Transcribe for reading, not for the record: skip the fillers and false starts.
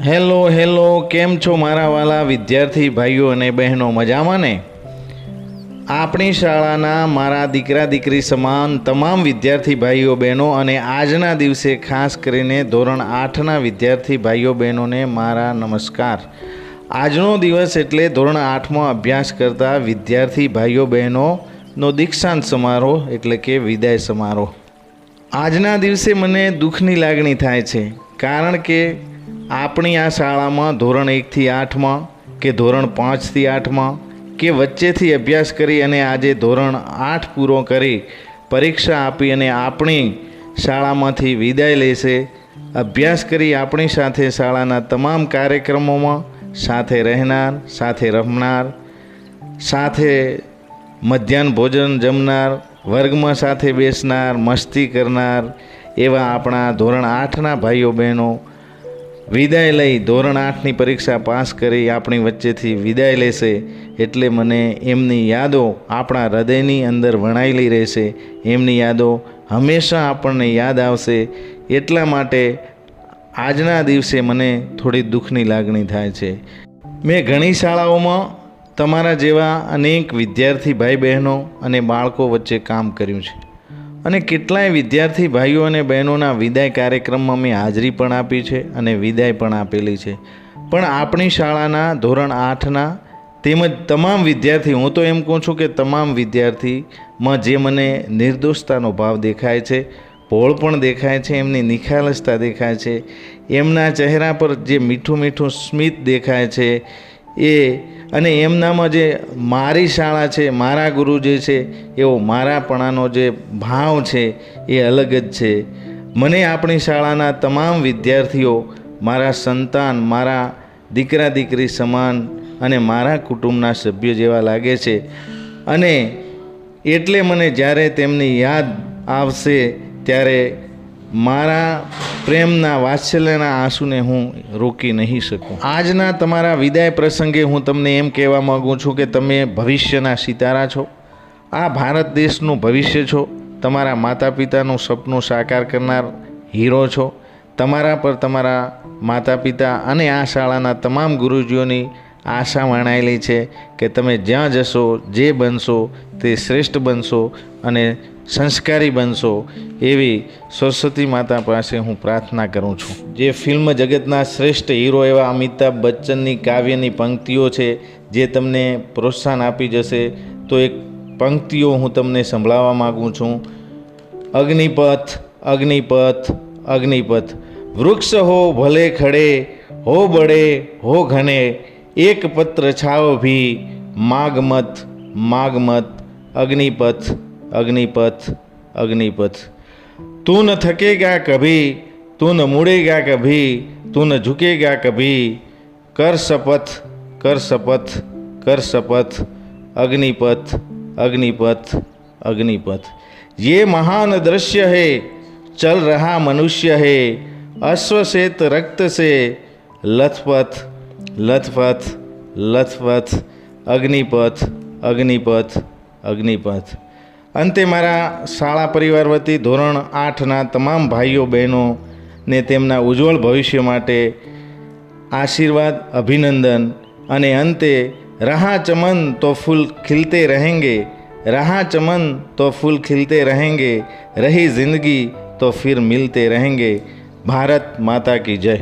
Hello કેમ છો મારા વાલા વિદ્યાર્થી ભાઈઓ અને બહેનો, મજામાં ને? આપણી શાળાના મારા દીકરા દીકરી સમાન તમામ વિદ્યાર્થી ભાઈઓ બહેનો અને આજના દિવસે ખાસ કરીને ધોરણ 8ના વિદ્યાર્થી ભાઈઓ બહેનોને મારા નમસ્કાર. આજનો દિવસ એટલે ધોરણ 8માં અભ્યાસ કરતા વિદ્યાર્થી ભાઈઓ બહેનોનો દીક્ષાંત સમારોહ એટલે કે વિદાય સમારોહ. આજના દિવસે મને દુઃખની લાગણી થાય છે, કારણ કે આપણી આ શાળામાં ધોરણ 1થી 8માં કે ધોરણ 5થી 8માં કે વચ્ચેથી અભ્યાસ કરી અને આજે ધોરણ 8 પૂરો કરી પરીક્ષા આપી અને આપણી શાળામાંથી વિદાય લેશે. અભ્યાસ કરી આપણી સાથે શાળાના તમામ કાર્યક્રમોમાં સાથે રહેનાર, સાથે રમનાર, સાથે મધ્યાહન ભોજન જમનાર, વર્ગમાં સાથે બેસનાર, મસ્તી કરનાર એવા આપણા ધોરણ 8ના ભાઈઓ બહેનો વિદાય લઈ ધોરણ 8ની પરીક્ષા પાસ કરી આપણી વચ્ચેથી વિદાય લેશે એટલે મને એમની યાદો આપણા હૃદયની અંદર વણાયેલી રહેશે. એમની યાદો હંમેશા આપણને યાદ આવશે. એટલા માટે આજના દિવસે મને થોડી દુઃખની લાગણી થાય છે. મેં ઘણી શાળાઓમાં તમારા જેવા અનેક વિદ્યાર્થી ભાઈ બહેનો અને બાળકો વચ્ચે કામ કર્યું છે અને કેટલાય વિદ્યાર્થી ભાઈઓ અને બહેનોના વિદાય કાર્યક્રમમાં મેં હાજરી પણ આપી છે અને વિદાય પણ આપેલી છે. પણ આપણી શાળાના ધોરણ 8ના તેમજ તમામ વિદ્યાર્થી, હું તો એમ કહું છું કે તમામ વિદ્યાર્થીમાં જે મને નિર્દોષતાનો ભાવ દેખાય છે, ભોળ પણ દેખાય છે, એમની નિખાલસતા દેખાય છે, એમના ચહેરા પર જે મીઠું મીઠું સ્મિત દેખાય છે એ, અને એમનામાં જે મારી શાળા છે, મારા ગુરુ જે છે એવો મારાપણાનો જે ભાવ છે એ અલગ જ છે. મને આપણી શાળાના તમામ વિદ્યાર્થીઓ મારા સંતાન, મારા દીકરા દીકરી સમાન અને મારા કુટુંબના સભ્ય જેવા લાગે છે. અને એટલે મને જ્યારે તેમની યાદ આવશે ત્યારે મારા પ્રેમના વાત્સલ્યના આંસુને હું રોકી નહીં શકું. આજના તમારા વિદાય પ્રસંગે હું તમને એમ કહેવા માગું છું કે તમે ભવિષ્યના સિતારા છો. આ ભારત દેશનું ભવિષ્ય છો. તમારા માતા પિતાનું સપનું સાકાર કરનાર હીરો છો. તમારા પર તમારા માતા પિતા અને આ શાળાના તમામ ગુરુજીઓની આશા વણાયેલી છે કે તમે જ્યાં જશો, જે બનશો તે શ્રેષ્ઠ બનશો અને સંસ્કારી બનશો એવી સરસ્વતી માતા પાસે હું પ્રાર્થના કરું છું. જે ફિલ્મ જગતના શ્રેષ્ઠ હીરો એવા અમિતાભ બચ્ચનની કાવ્યની પંક્તિઓ છે જે તમને પ્રોત્સાહન આપી જશે, તો એક પંક્તિઓ હું તમને સંભળાવવા માગું છું. અગ્નિપથ અગ્નિપથ અગ્નિપથ, વૃક્ષ હો ભલે ખડે, હો બડે હો ઘને, એક પત્ર છાવ ભી માગમત માગમત, અગ્નિપથ अग्निपथ अग्निपथ. तू न थकेगा कभी, तू न मुड़ेगा कभी, तू न झुकेगा कभी, कर शपथ कर शपथ कर शपथ, अग्निपथ अग्निपथ अग्निपथ. ये महान दृश्य है, चल रहा मनुष्य है, अश्वश्वेत रक्त से लथपथ लथपथ लथपथ, अग्निपथ अग्निपथ अग्निपथ. અંતે મારા શાળા પરિવાર વતી ધોરણ 8ના તમામ ભાઈઓ બહેનોને તેમના ઉજ્જવળ ભવિષ્ય માટે આશીર્વાદ, અભિનંદન. અને અંતે રહા ચમન તો ફૂલ ખિલતે રહેંગે, રહા ચમન તો ફૂલ ખિલતે રહેંગે, રહી જિંદગી તો ફિર મિલતે રહેંગે. ભારત માતા કી જય.